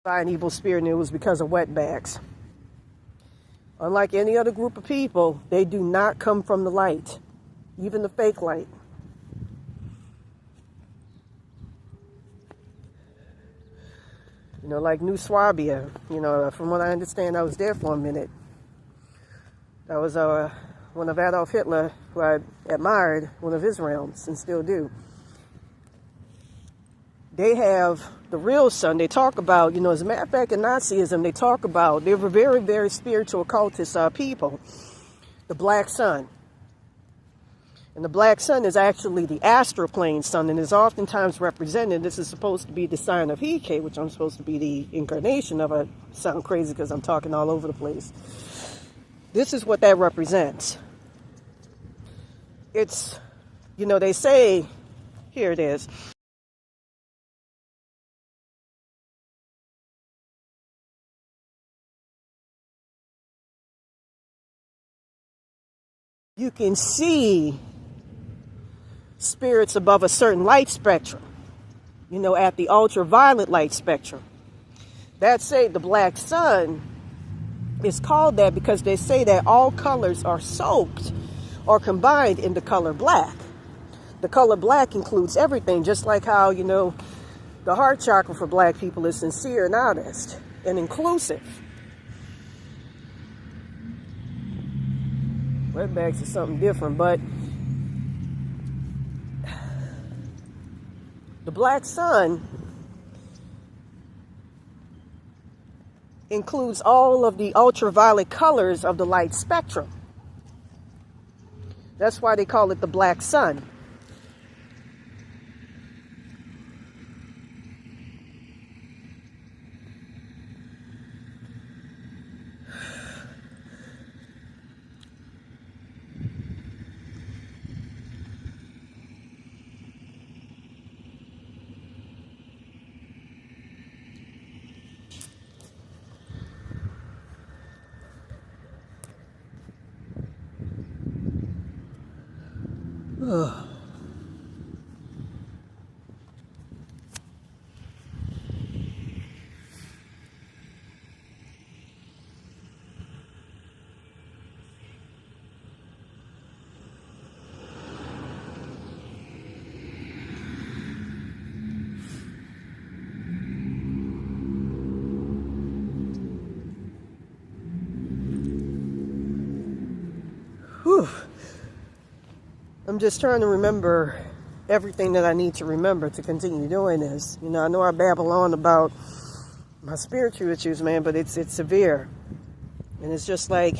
by an evil spirit, and it was because of wetbacks. Unlike any other group of people, they do not come from the light, even the fake light. You know, like New Swabia, you know, from what I understand, I was there for a minute. That was one of Adolf Hitler, who I admired, one of his realms, and still do. They have the real sun. They talk about, you know, as a matter of fact, in Nazism, they talk about, they were very, very spiritual occultist people, the black sun. And the black sun is actually the astral plane sun, and is oftentimes represented. This is supposed to be the sign of Hike, which I'm supposed to be the incarnation of. I sound crazy because I'm talking all over the place. This is what that represents. It's, you know, they say, here it is. You can see spirits above a certain light spectrum, you know, at the ultraviolet light spectrum. That say the black sun is called that because they say that all colors are soaked or combined in the color black. The color black includes everything, just like how, you know, the heart chakra for black people is sincere and honest and inclusive. Wetbacks is something different, but the black sun includes all of the ultraviolet colors of the light spectrum. That's why they call it the black sun. Whew. I'm just trying to remember everything that I need to remember to continue doing this. You know, I know I babble on about my spiritual issues, man, but it's severe. And it's just like,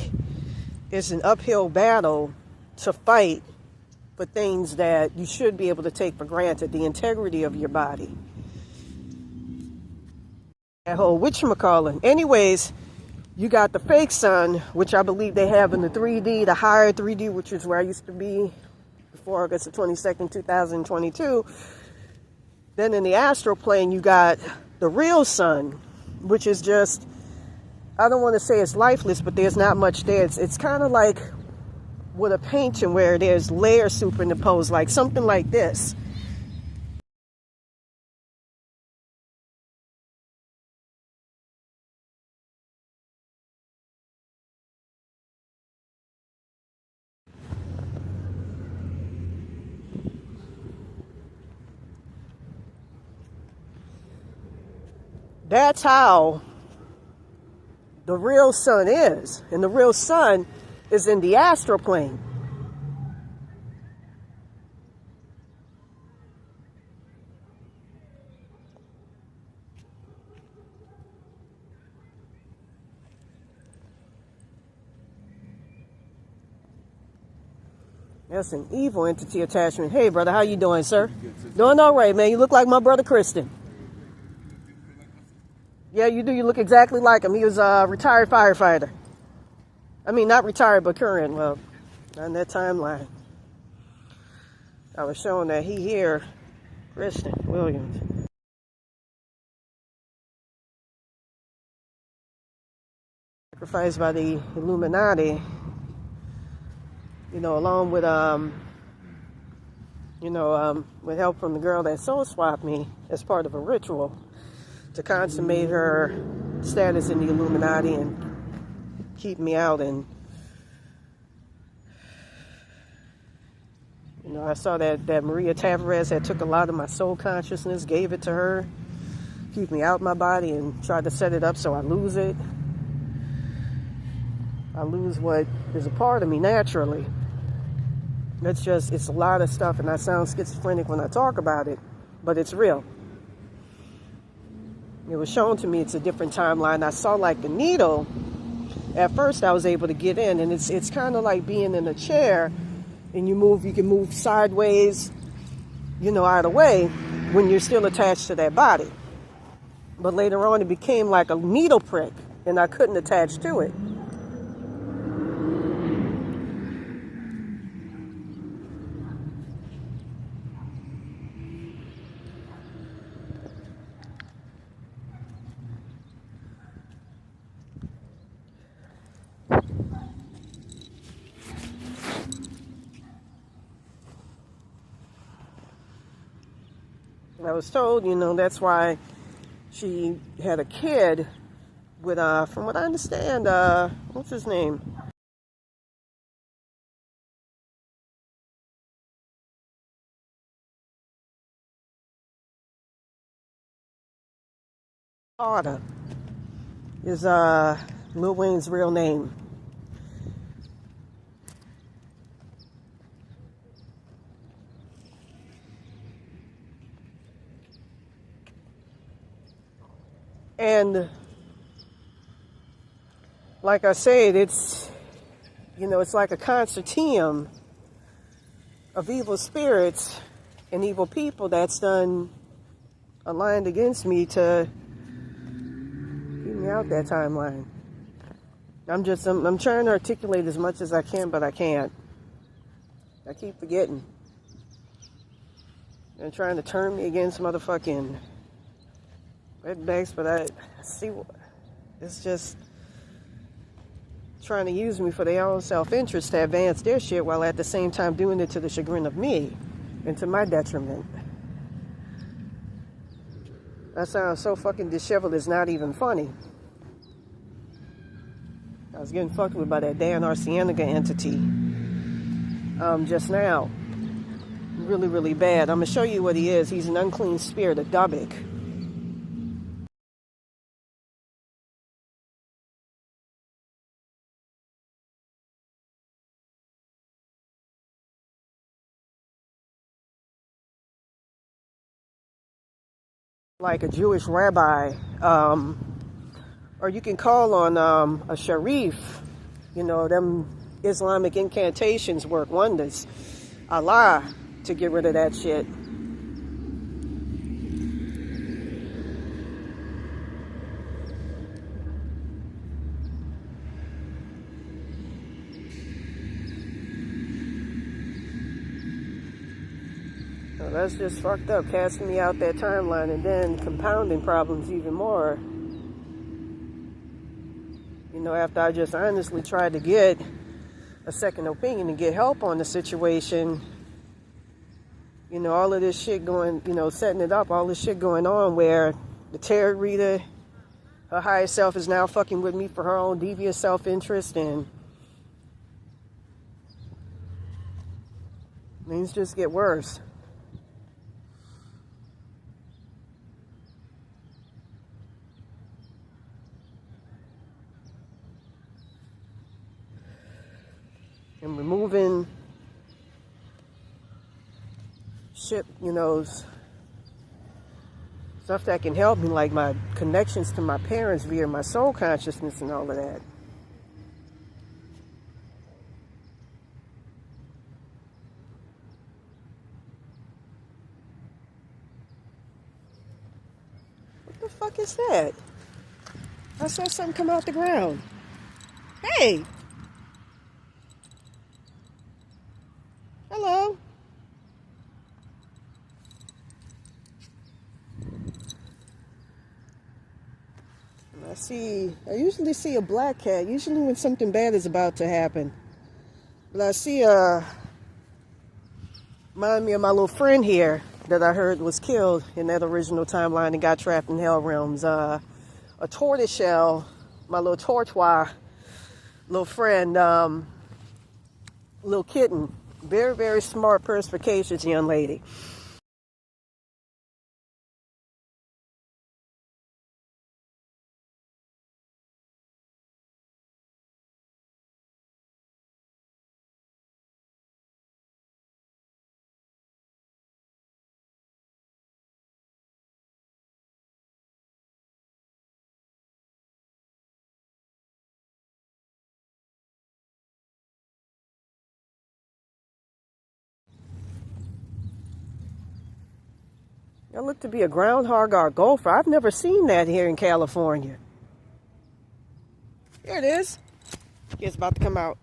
it's an uphill battle to fight for things that you should be able to take for granted. The integrity of your body. That whole whatchamacallit. Anyways, you got the fake sun, which I believe they have in the 3D, the higher 3D, which is where I used to be before August the 22nd, 2022. Then in the astral plane, you got the real sun, which is just, I don't want to say it's lifeless, but there's not much there. It's kind of like with a painting where there's layers superimposed, like something like this. That's how the real sun is. And the real sun is in the astral plane. That's an evil entity attachment. Hey, brother, how you doing, sir? Doing all right, man. You look like my brother, Kristen. Yeah, you do. You look exactly like him. He was a retired firefighter. I mean, not retired, but current. Well, on that timeline. I was showing that he here, Kristen Williams. Sacrificed by the Illuminati, you know, along with, with help from the girl that soul swapped me as part of a ritual. to consummate her status in the Illuminati and keep me out. And you know, I saw that Maria Tavarez had took a lot of my soul consciousness, gave it to her, keep me out my body, and tried to set it up so I lose it. I lose what is a part of me naturally. It's a lot of stuff, and I sound schizophrenic when I talk about it, but it's real. It was shown to me it's a different timeline. I saw like the needle. At first I was able to get in, and it's kind of like being in a chair, and you can move sideways, you know, out of the way when you're still attached to that body. But later on it became like a needle prick, and I couldn't attach to it. I was told, you know, that's why she had a kid with, from what I understand, what's his name? Carter is Lil Wayne's real name. And like I said, it's, you know, it's like a consortium of evil spirits and evil people that's done aligned against me to keep me out that timeline. I'm trying to articulate as much as I can, but I can't. I keep forgetting. They're trying to turn me against motherfucking redbacks, but it's just trying to use me for their own self-interest to advance their shit while at the same time doing it to the chagrin of me and to my detriment. That sounds so fucking disheveled, it's not even funny. I was getting fucked with by that Dan Arcienega entity just now. Really, really bad. I'm going to show you what he is. He's an unclean spirit, a Dubik. Like a Jewish rabbi, or you can call on a sharif. You know, them Islamic incantations work wonders. Allah, to get rid of that shit. So that's just fucked up, casting me out that timeline and then compounding problems even more. You know, after I just honestly tried to get a second opinion and get help on the situation, you know, all of this shit going, you know, setting it up, all this shit going on where the tarot reader, her higher self, is now fucking with me for her own devious self-interest, and things just get worse. And removing shit, you know, stuff that can help me, like my connections to my parents via my soul consciousness and all of that. What the fuck is that? I saw something come out the ground. Hey! Hello. I usually see a black cat, usually when something bad is about to happen. But I see remind me of my little friend here. that I heard was killed in that original timeline and got trapped in Hell Realms. A tortoiseshell, my little tortoise, little friend, little kitten. Very, very smart, perspicacious young lady. That looked to be a groundhog or a gopher. I've never seen that here in California. Here it is. It's about to come out.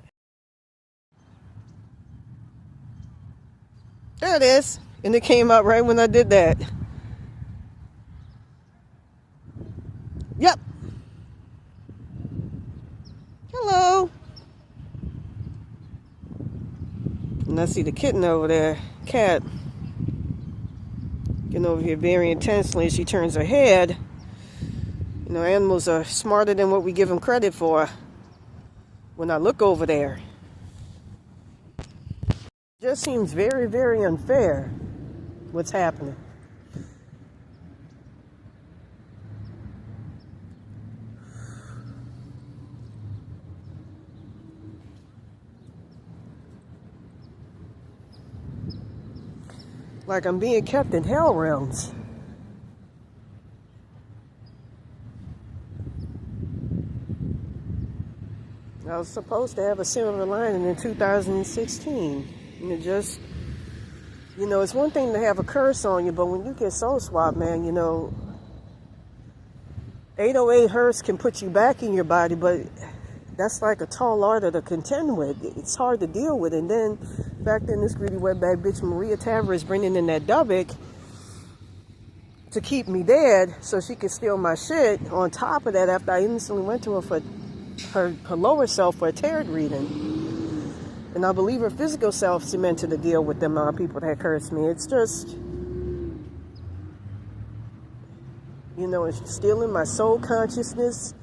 There it is. And it came out right when I did that. Yep. Hello. And I see the kitten over there. Cat. Getting over here very intensely. She turns her head. You know, animals are smarter than what we give them credit for. When I look over there, it just seems very, very unfair what's happening. Like I'm being kept in hell realms. I was supposed to have a silver lining in 2016. And it just, you know, it's one thing to have a curse on you, but when you get soul swapped, man, you know, 808 Hertz can put you back in your body, but that's like a tall order to contend with. It's hard to deal with. And then back then, this greedy wetback bitch Maria Tavarez bringing in that Dubbick to keep me dead so she could steal my shit. On top of that, after I instantly went to her for her lower self for a tarot reading. And I believe her physical self cemented the deal with them people that cursed me. It's just, you know, it's stealing my soul consciousness,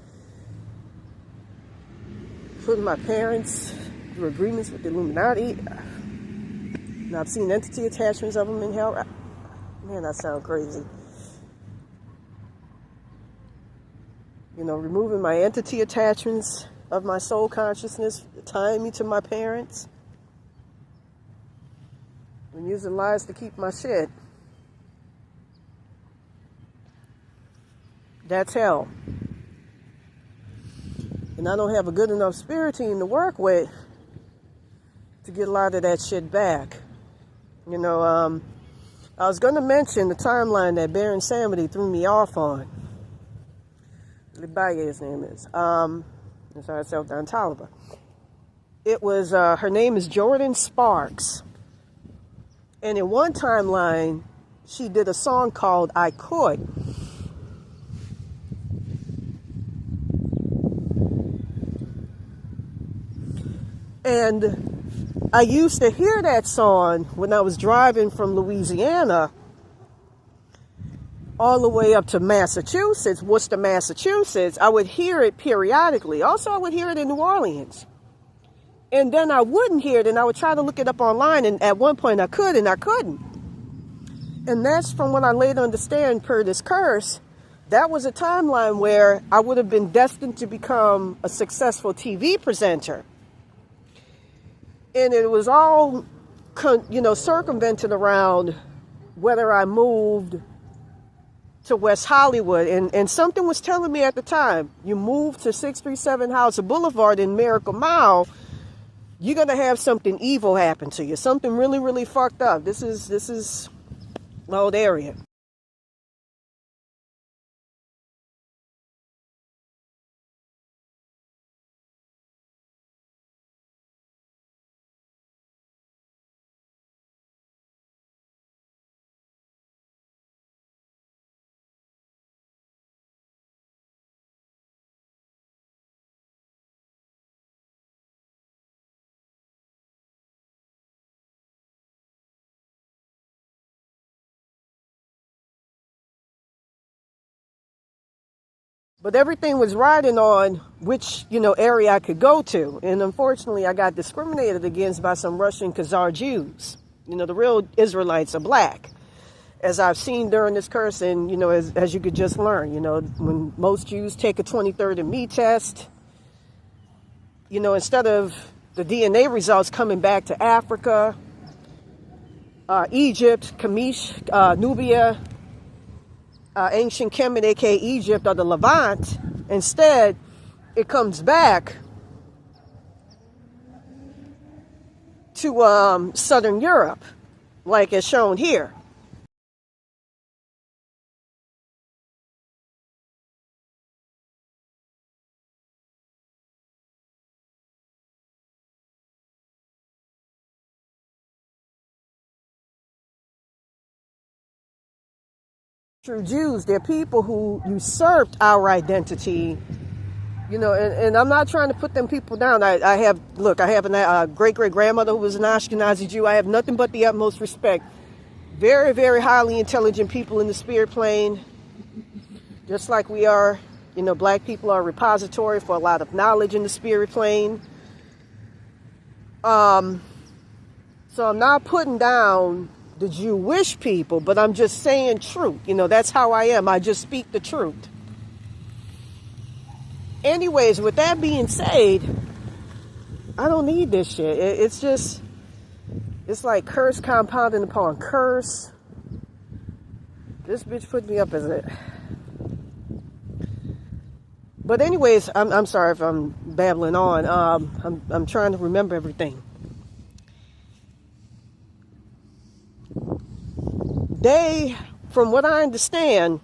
putting my parents through agreements with the Illuminati. And I've seen entity attachments of them in hell. Man, that sounds crazy. You know, removing my entity attachments of my soul consciousness, tying me to my parents, and using lies to keep my shit. That's hell. And I don't have a good enough spirit team to work with to get a lot of that shit back. You know, I was going to mention the timeline that Baron Samedi threw me off on. Billy Baille, his name is. That's how I said Don Toliver. It was, her name is Jordan Sparks. And in one timeline, she did a song called I Could. And I used to hear that song when I was driving from Louisiana all the way up to Massachusetts, Worcester, Massachusetts. I would hear it periodically. Also, I would hear it in New Orleans. And then I wouldn't hear it, and I would try to look it up online, and at one point I could, and I couldn't. And that's from what I later understand per this curse. That was a timeline where I would have been destined to become a successful TV presenter. And it was all, you know, circumvented around whether I moved to West Hollywood. And something was telling me at the time, you move to 637 Hauser Boulevard in Miracle Mile, you're going to have something evil happen to you. Something really, really fucked up. This is my old area. But everything was riding on which, area I could go to. And unfortunately, I got discriminated against by some Russian Khazar Jews. The real Israelites are black. As I've seen during this curse, and, as you could just learn, when most Jews take a 23andMe test, instead of the DNA results coming back to Africa, Egypt, Kamish, Nubia, ancient Kemet, aka Egypt, or the Levant, instead it comes back to Southern Europe, like as shown here. True Jews, they're people who usurped our identity, and I'm not trying to put them people down. I have a great-great-grandmother who was an Ashkenazi Jew. I have nothing but the utmost respect. Very, very highly intelligent people in the spirit plane, just like we are. Black people are a repository for a lot of knowledge in the spirit plane. So I'm not putting down the Jewish people, but I'm just saying truth. That's how I am. I just speak the truth. Anyways, with that being said, I don't need this shit. It's like curse compounding upon curse. This bitch put me up as it. But anyways, I'm sorry if I'm babbling on. I'm trying to remember everything. From what I understand,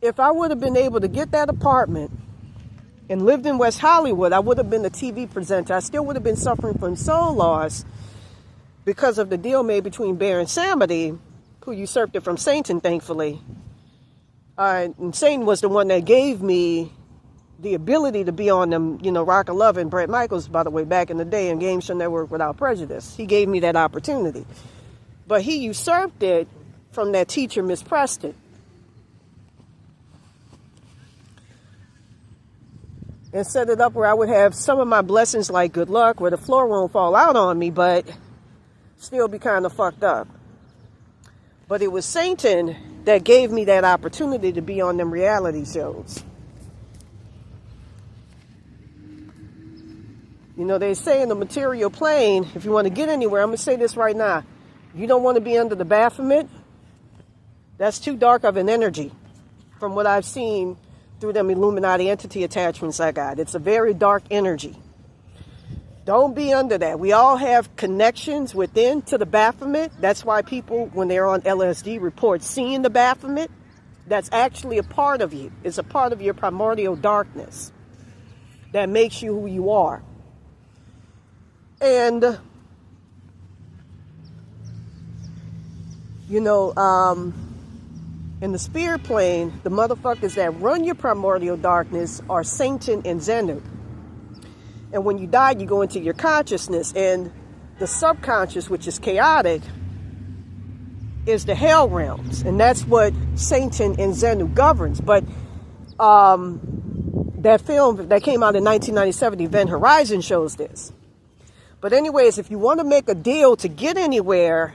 if I would have been able to get that apartment and lived in West Hollywood, I would have been a TV presenter. I still would have been suffering from soul loss because of the deal made between Baron Samedi, who usurped it from Satan, thankfully. And Satan was the one that gave me the ability to be on them, Rock of Love and Brett Michaels, by the way, back in the day in Game Show Network Without Prejudice. He gave me that opportunity. But he usurped it from that teacher, Miss Preston. And set it up where I would have some of my blessings like good luck, where the floor won't fall out on me, but still be kind of fucked up. But it was Satan that gave me that opportunity to be on them reality shows. They say in the material plane, if you want to get anywhere, I'm going to say this right now. You don't want to be under the Baphomet. That's too dark of an energy from what I've seen through them Illuminati entity attachments I got. It's a very dark energy. Don't be under that. We all have connections within to the Baphomet. That's why people, when they're on LSD, report seeing the Baphomet. That's actually a part of you. It's a part of your primordial darkness that makes you who you are. And, in the spirit plane, the motherfuckers that run your primordial darkness are Satan and Zenu. And when you die, you go into your consciousness. And the subconscious, which is chaotic, is the hell realms. And that's what Satan and Zenu governs. But that film that came out in 1997, Event Horizon, shows this. But anyways, if you want to make a deal to get anywhere,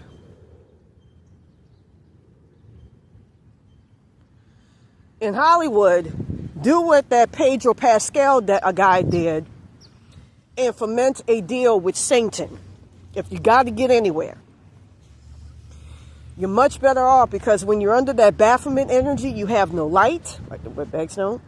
in Hollywood, do what that Pedro Pascal guy did and foment a deal with Satan. If you got to get anywhere, you're much better off, because when you're under that Baphomet energy, you have no light, like the wetbags don't.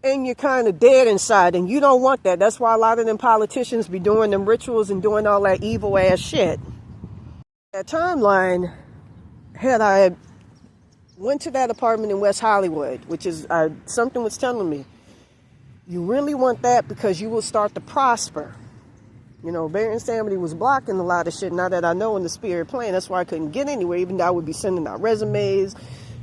And you're kind of dead inside, and you don't want that. That's why a lot of them politicians be doing them rituals and doing all that evil ass shit. That timeline, had I went to that apartment in West Hollywood, which is, something was telling me, you really want that because you will start to prosper. Baron Samedi was blocking a lot of shit, now that I know, in the spirit plane. That's why I couldn't get anywhere, even though I would be sending out resumes,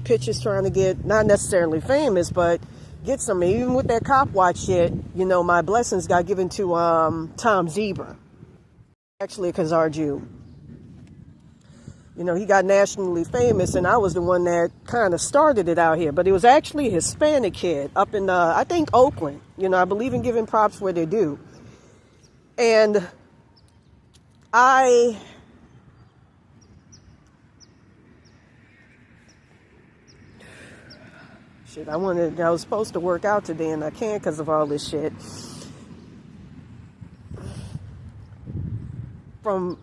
pictures, trying to get, not necessarily famous, but get some. Even with that cop watch shit, you know, my blessings got given to Tom Zebra, actually a Khazar Jew. You know, he got nationally famous, and I was the one that kind of started it out here. But it was actually a Hispanic kid up in, I think, Oakland. You know, I believe in giving props where they do. And I was supposed to work out today, and I can't because of all this shit. From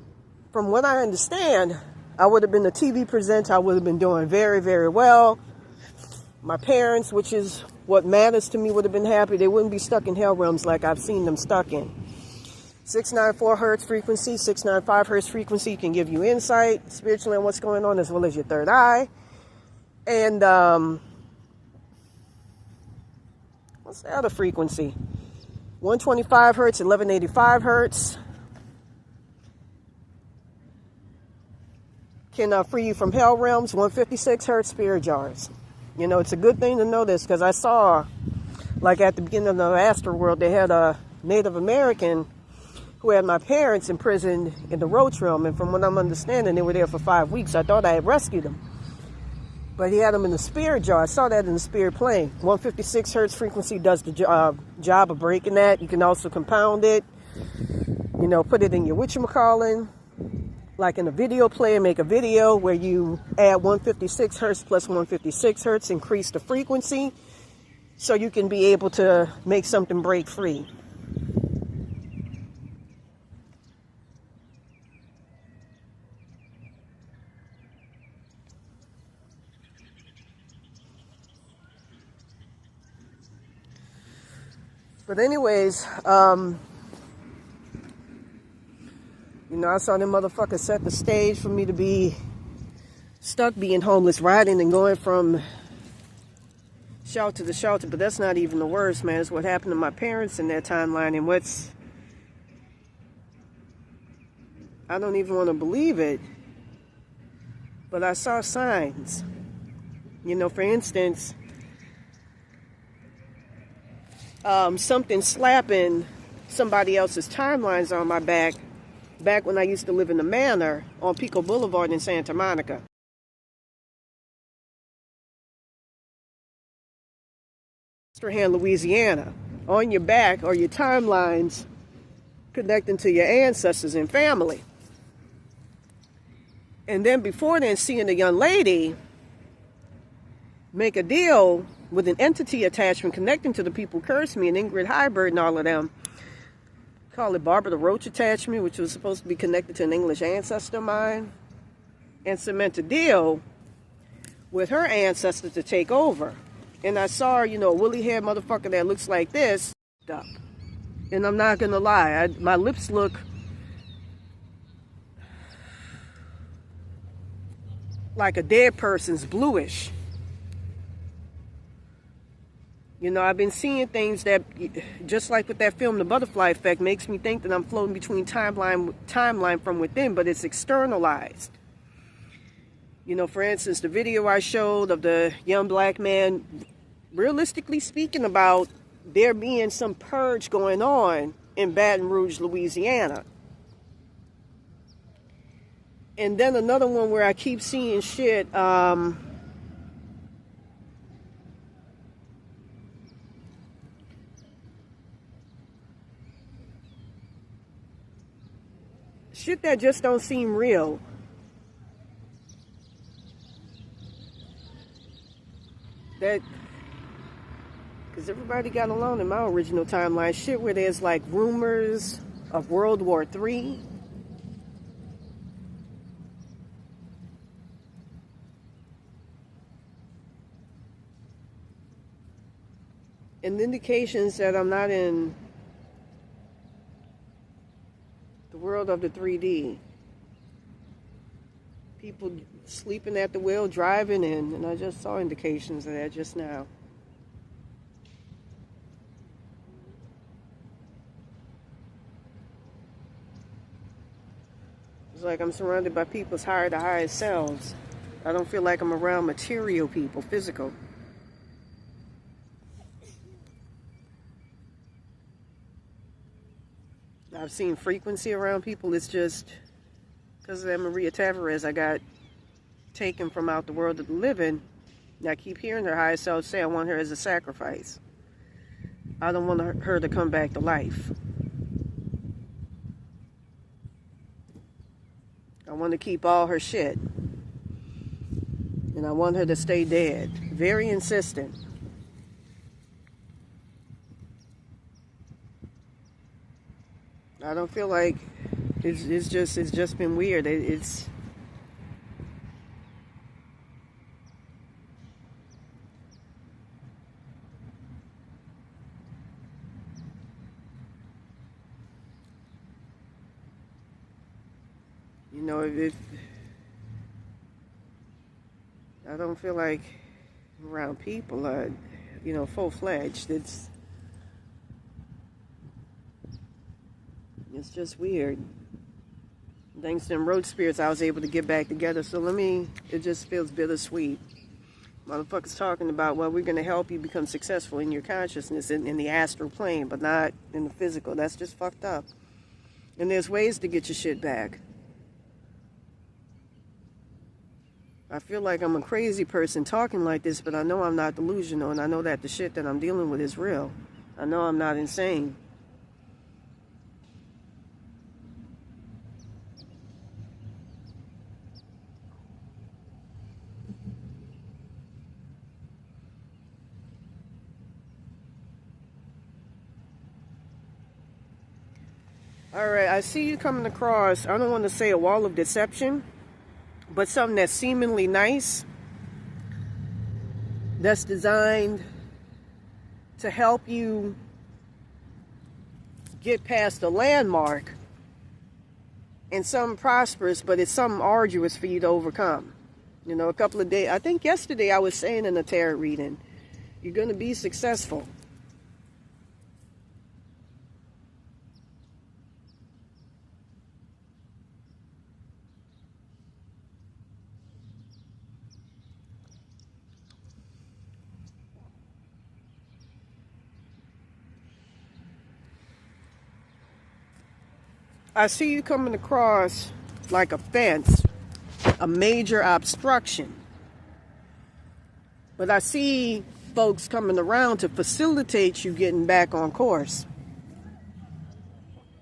what I understand, I would have been a TV presenter. I would have been doing very, very well. My parents, which is what matters to me, would have been happy. They wouldn't be stuck in hell realms like I've seen them stuck in. 694 hertz frequency, 695 hertz frequency can give you insight spiritually on what's going on, as well as your third eye. And what's the other frequency? 125 hertz, 1185 hertz. Can free you from hell realms. 156 hertz spirit jars. You know, it's a good thing to know this, because I saw, like at the beginning of the Astro World, they had a Native American who had my parents imprisoned in the roach realm, and from what I'm understanding, they were there for 5 weeks. I thought I had rescued them, but he had them in the spirit jar. I saw that in the spirit plane. 156 hertz frequency does the job of breaking that. You can also compound it, you know, put it in your whatchamacallit, like in a video player, make a video where you add 156 hertz plus 156 hertz, increase the frequency, so you can be able to make something break free. But anyways, you know, I saw them motherfuckers set the stage for me to be stuck being homeless, riding and going from shelter to shelter. But that's not even the worst, man. It's what happened to my parents in that timeline. And I don't even want to believe it, but I saw signs. You know, for instance, something slapping somebody else's timelines on my back when I used to live in the Manor on Pico Boulevard in Santa Monica. Louisiana. On your back are your timelines connecting to your ancestors and family. And then before then, seeing a young lady make a deal with an entity attachment connecting to the people who cursed me, and Ingrid Hybird and all of them. Call it Barbara the Roach attachment, which was supposed to be connected to an English ancestor of mine, and cement a deal with her ancestor to take over. And I saw, you know, a woolly haired motherfucker that looks like this up. And I'm not gonna lie, my lips look like a dead person's, bluish. You know, I've been seeing things that, just like with that film, The Butterfly Effect, makes me think that I'm floating between timeline from within, but it's externalized. You know, for instance, the video I showed of the young black man, realistically speaking, about there being some purge going on in Baton Rouge, Louisiana. And then another one where I keep seeing shit, shit that just don't seem real. That, because everybody got along in my original timeline, shit where there's like rumors of World War III. And indications that I'm not in the world of the 3D. People sleeping at the wheel, driving in, and I just saw indications of that just now. It's like I'm surrounded by people's higher to higher selves. I don't feel like I'm around material people, physical. I've seen frequency around people. It's just because of that Maria Tavarez, I got taken from out the world of the living. And I keep hearing her higher self say, I want her as a sacrifice. I don't want her to come back to life. I want to keep all her shit. And I want her to stay dead. Very insistent. I don't feel like it's just been weird. It's you know, if I don't feel like around people, you know, full-fledged. It's just weird. Thanks to them road spirits, I was able to get back together. So it just feels bittersweet. Motherfuckers talking about, well, we're going to help you become successful in your consciousness in the astral plane, but not in the physical. That's just fucked up. And there's ways to get your shit back. I feel like I'm a crazy person talking like this, but I know I'm not delusional, and I know that the shit that I'm dealing with is real. I know I'm not insane. All right, I see you coming across, I don't want to say a wall of deception, but something that's seemingly nice, that's designed to help you get past the landmark, and something prosperous, but it's something arduous for you to overcome. You know, a couple of days, I think yesterday I was saying in a tarot reading, you're going to be successful. I see you coming across like a fence, a major obstruction. But I see folks coming around to facilitate you getting back on course.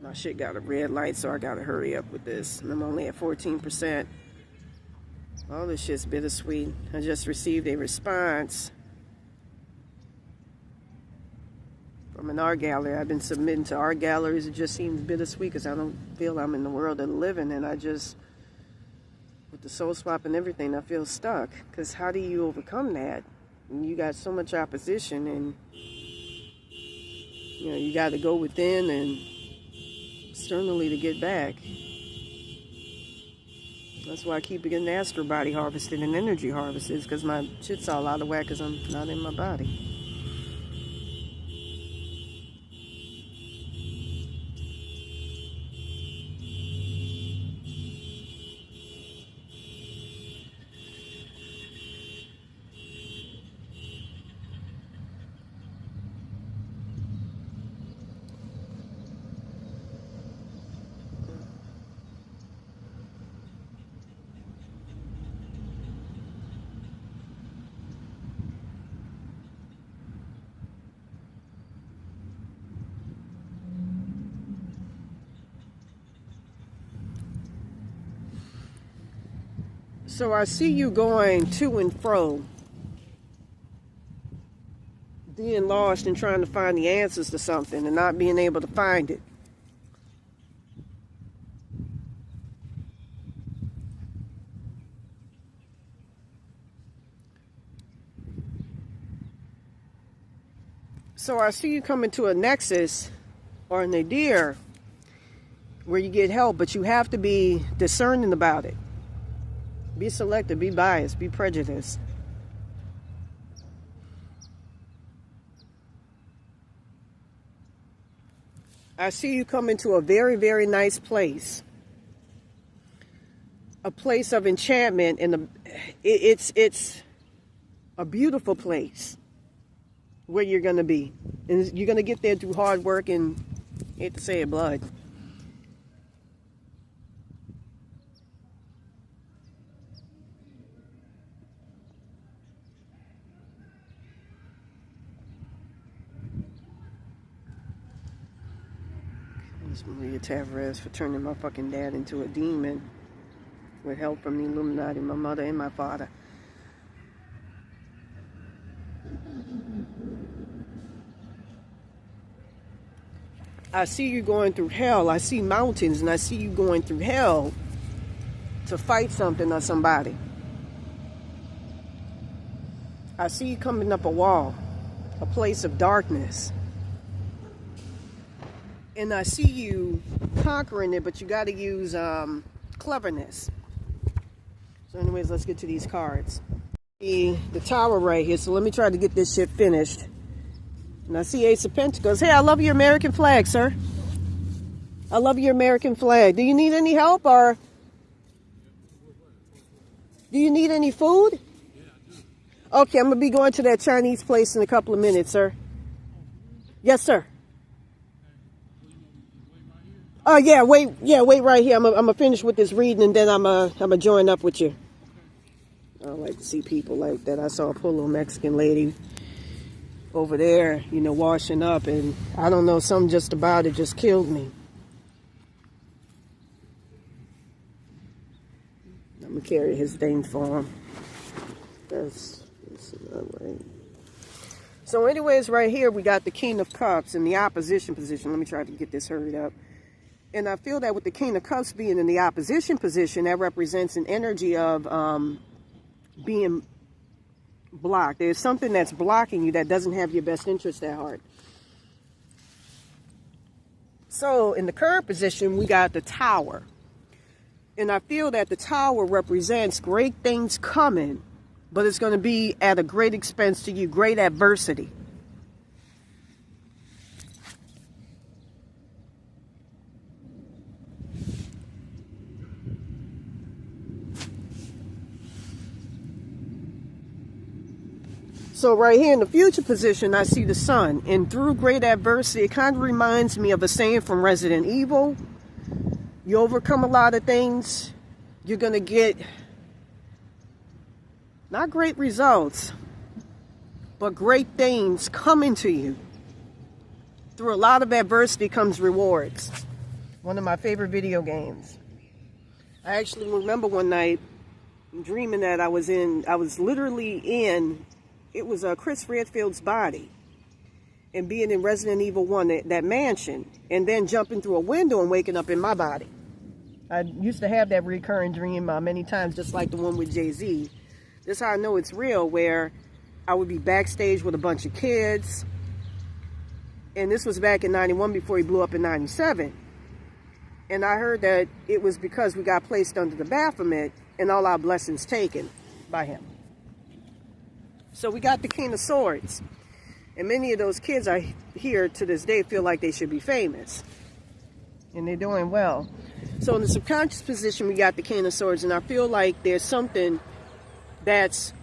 My shit got a red light, so I gotta hurry up with this. I'm only at 14%. All this shit's bittersweet. I just received a response from an art gallery. I've been submitting to art galleries. It just seems bittersweet because I don't feel I'm in the world of the living, and I just, with the soul swap and everything, I feel stuck. Because how do you overcome that? And you got so much opposition, and you know, you got to go within and externally to get back. That's why I keep getting the astral body harvested and energy harvested, because my shit's all out of whack because I'm not in my body. So I see you going to and fro, being lost and trying to find the answers to something and not being able to find it. So I see you coming to a nexus or a nadir where you get help, but you have to be discerning about it. Be selective, be biased, be prejudiced. I see you come into a very, very nice place. A place of enchantment, and it's a beautiful place where you're going to be. And you're going to get there through hard work and, I hate to say it, blood. It's Maria Tavarez for turning my fucking dad into a demon with help from the Illuminati, my mother and my father. I see you going through hell. I see mountains, and I see you going through hell to fight something or somebody. I see you coming up a wall, a place of darkness. And I see you conquering it, but you got to use cleverness. So anyways, let's get to these cards. The tower right here, so let me try to get this shit finished. And I see Ace of Pentacles. Hey, I love your American flag, sir. I love your American flag. Do you need any help, or do you need any food? Okay, I'm going to be going to that Chinese place in a couple of minutes, sir. Yes, sir. Oh, yeah, wait right here. I'm going to finish with this reading, and then I'm going to join up with you. I don't like to see people like that. I saw a poor little Mexican lady over there, you know, washing up, and I don't know, something just about it just killed me. I'm going to carry his thing for him. That's not right. So anyways, right here, we got the King of Cups in the opposition position. Let me try to get this hurried up. And I feel that with the King of Cups being in the opposition position, that represents an energy of being blocked. There's something that's blocking you that doesn't have your best interest at heart. So in the current position, we got the Tower. And I feel that the Tower represents great things coming, but it's going to be at a great expense to you, great adversity. So right here in the future position, I see the Sun. And through great adversity, it kind of reminds me of a saying from Resident Evil. You overcome a lot of things, you're going to get not great results, but great things coming to you. Through a lot of adversity comes rewards. One of my favorite video games. I actually remember one night dreaming that I was literally in, it was Chris Redfield's body, and being in Resident Evil 1, that mansion, and then jumping through a window and waking up in my body. I used to have that recurring dream many times, just like the one with Jay-Z. This is how I know it's real, where I would be backstage with a bunch of kids, and this was back in 91 before he blew up in 97. And I heard that it was because we got placed under the Baphomet and all our blessings taken by him. So we got the King of Swords. And many of those kids I hear to this day feel like they should be famous. And they're doing well. So in the subconscious position, we got the King of Swords. And I feel like there's something that's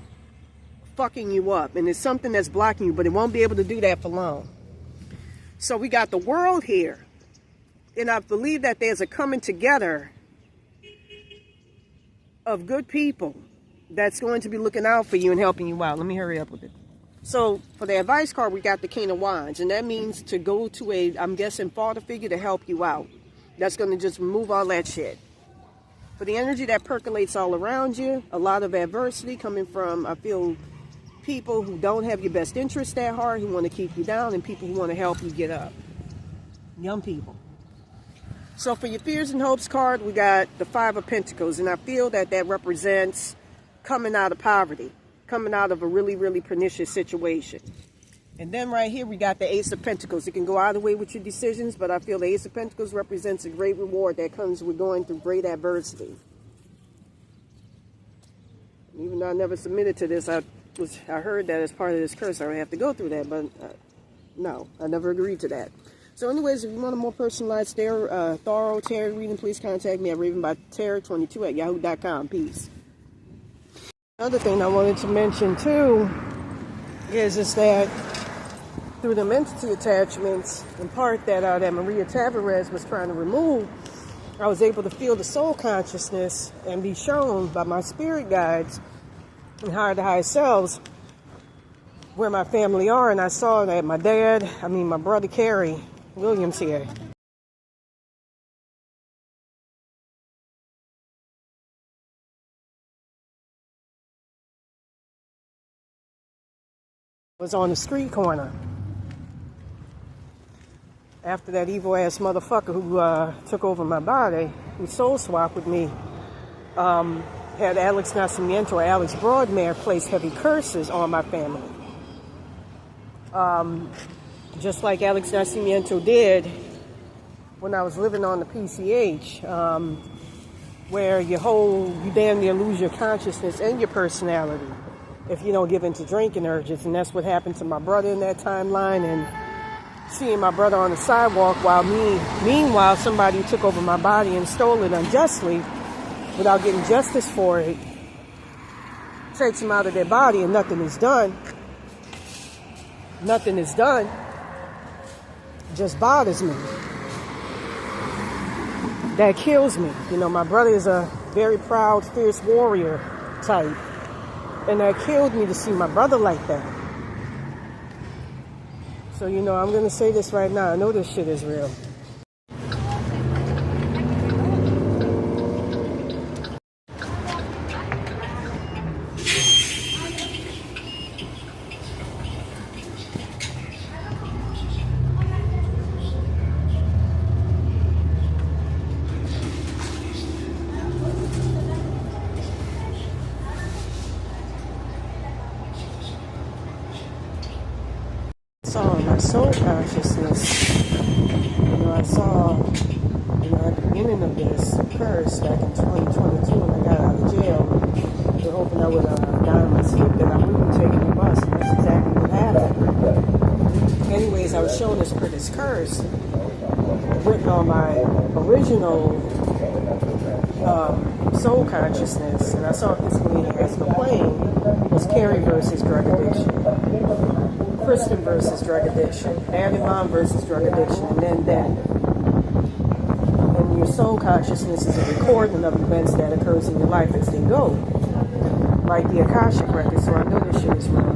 fucking you up. And there's something that's blocking you, but it won't be able to do that for long. So we got the World here. And I believe that there's a coming together of good people that's going to be looking out for you and helping you out. Let me hurry up with it. So for the advice card, we got the King of Wands. And that means to go to a, I'm guessing, father figure to help you out. That's going to just remove all that shit. For the energy that percolates all around you, a lot of adversity coming from, I feel, people who don't have your best interest at heart, who want to keep you down, and people who want to help you get up. Young people. So for your fears and hopes card, we got the Five of Pentacles. And I feel that that represents coming out of poverty, coming out of a really, really pernicious situation. And then right here, we got the Ace of Pentacles. It can go either way with your decisions, but I feel the Ace of Pentacles represents a great reward that comes with going through great adversity. Even though I never submitted to this, I heard that as part of this curse, I would have to go through that, but no, I never agreed to that. So anyways, if you want a more personalized, thorough tarot reading, please contact me at ravenbytarot22@yahoo.com. Peace. Another thing I wanted to mention too is that through the entity attachments, in part that Maria Tavarez was trying to remove, I was able to feel the soul consciousness and be shown by my spirit guides and higher to higher selves where my family are. And I saw that my brother Kerry Williams here Was on the street corner. After that evil ass motherfucker who took over my body, who soul swapped with me, had Alex Nascimento, Alex Broadmare, place heavy curses on my family. Just like Alex Nascimento did when I was living on the PCH, where you damn near lose your consciousness and your personality if you don't give in to drinking urges. And that's what happened to my brother in that timeline. And seeing my brother on the sidewalk while meanwhile, somebody took over my body and stole it unjustly without getting justice for it, takes them out of their body and nothing is done. Nothing is done. It just bothers me. That kills me. You know, my brother is a very proud, fierce warrior type. And that killed me to see my brother like that. So, you know, I'm going to say this right now. I know this shit is real. Saw my soul consciousness. You know, I saw, you know, at the beginning of this curse back in 2022 when I got out of jail, they were hoping I would die in my sleep, that I wouldn't be taking the bus, and that's exactly what happened. Anyways, I was shown this curse written on my original soul consciousness, and I saw it physically as the plane was Carrie versus drug addiction. Kristen versus drug addiction, dad and mom versus drug addiction, and then death. And your soul consciousness is a recording of events that occurs in your life as they go, like the Cashapp record. So I know this shit is real.